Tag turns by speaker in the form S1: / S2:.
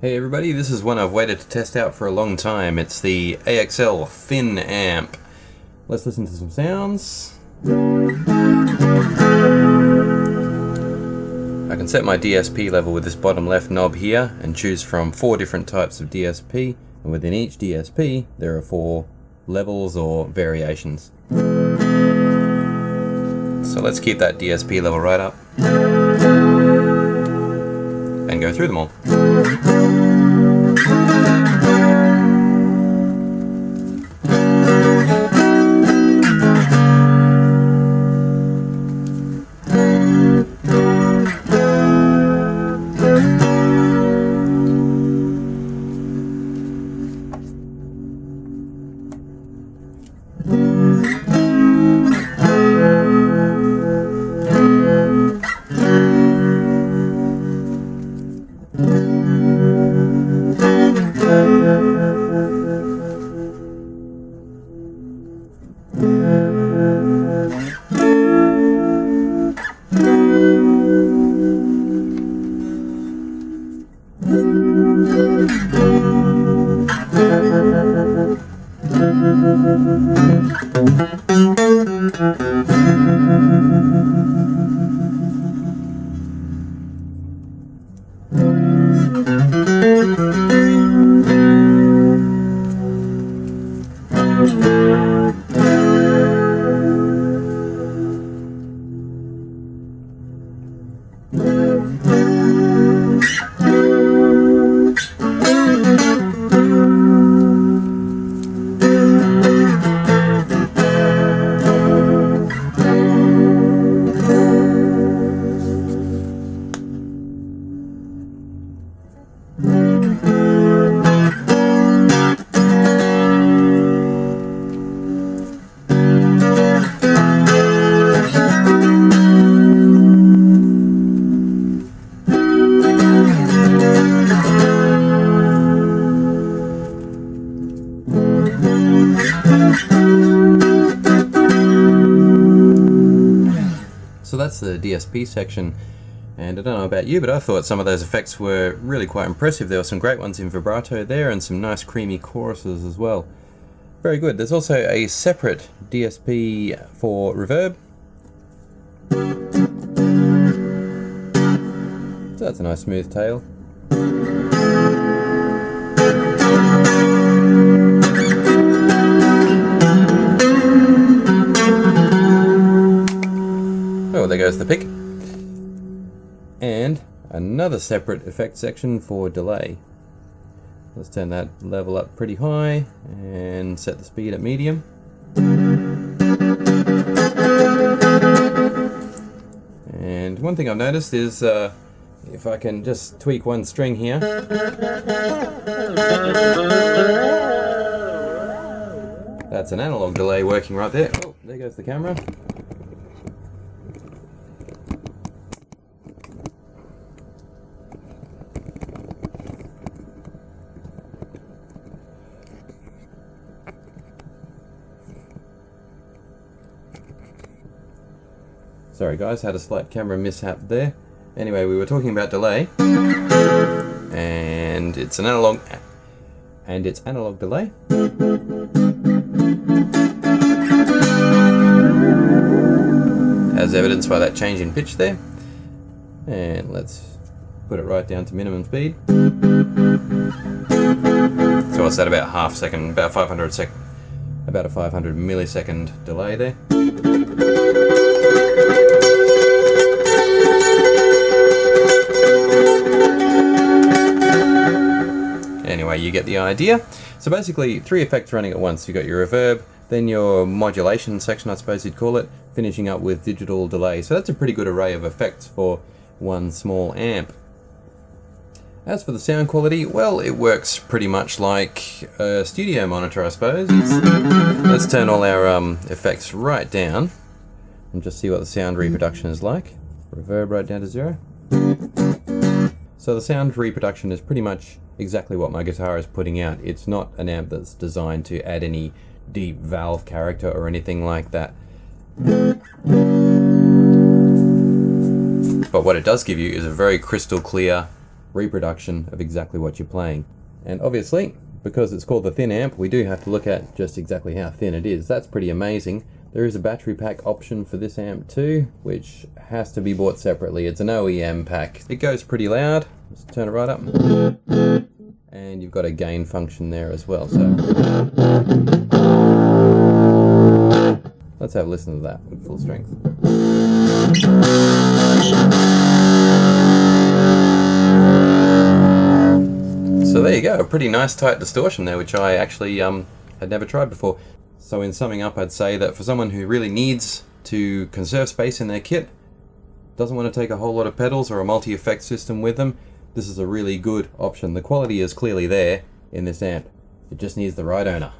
S1: Hey everybody, this is one I've waited to test out for a long time. It's the AXL Thin Amp. Let's listen to some sounds. I can set my DSP level with this bottom left knob here and choose from 4 different types of DSP, and within each DSP there are 4 levels or variations. So let's keep that DSP level right up and go through them all. So that's the DSP section, and I don't know about you, but I thought some of those effects were really quite impressive. There were some great ones in vibrato there and some nice creamy choruses as well. Very good. There's also a separate DSP for reverb. So that's a nice smooth tail. Oh, there goes the pick. And another separate effect section for delay. Let's turn that level up pretty high and set the speed at medium. And one thing I've noticed is if I can just tweak one string here, that's an analog delay working right there. Oh, there goes the camera. Sorry guys, had a slight camera mishap there. Anyway, we were talking about delay, and it's an analog delay. As evidenced by that change in pitch there. And let's put it right down to minimum speed. So what's that, about half second, about a 500 millisecond delay there. Anyway, you get the idea. So basically 3 effects running at once. You've got your reverb, then your modulation section, I suppose you'd call it, finishing up with digital delay. So that's a pretty good array of effects for one small amp. As for the sound quality, well, it works pretty much like a studio monitor, I suppose. Let's turn all our effects right down and just see what the sound reproduction is like. Reverb right down to 0. So the sound reproduction is pretty much exactly what my guitar is putting out. It's not an amp that's designed to add any deep valve character or anything like that. But what it does give you is a very crystal clear reproduction of exactly what you're playing. And obviously, because it's called the Thin Amp, we do have to look at just exactly how thin it is. That's pretty amazing. There is a battery pack option for this amp too, which has to be bought separately. It's an OEM pack. It goes pretty loud. Let's turn it right up. And you've got a gain function there as well. So let's have a listen to that with full strength. So there you go, a pretty nice tight distortion there, which I actually had never tried before. So in summing up, I'd say that for someone who really needs to conserve space in their kit, doesn't want to take a whole lot of pedals or a multi-effect system with them, this is a really good option. The quality is clearly there in this amp. It just needs the right owner.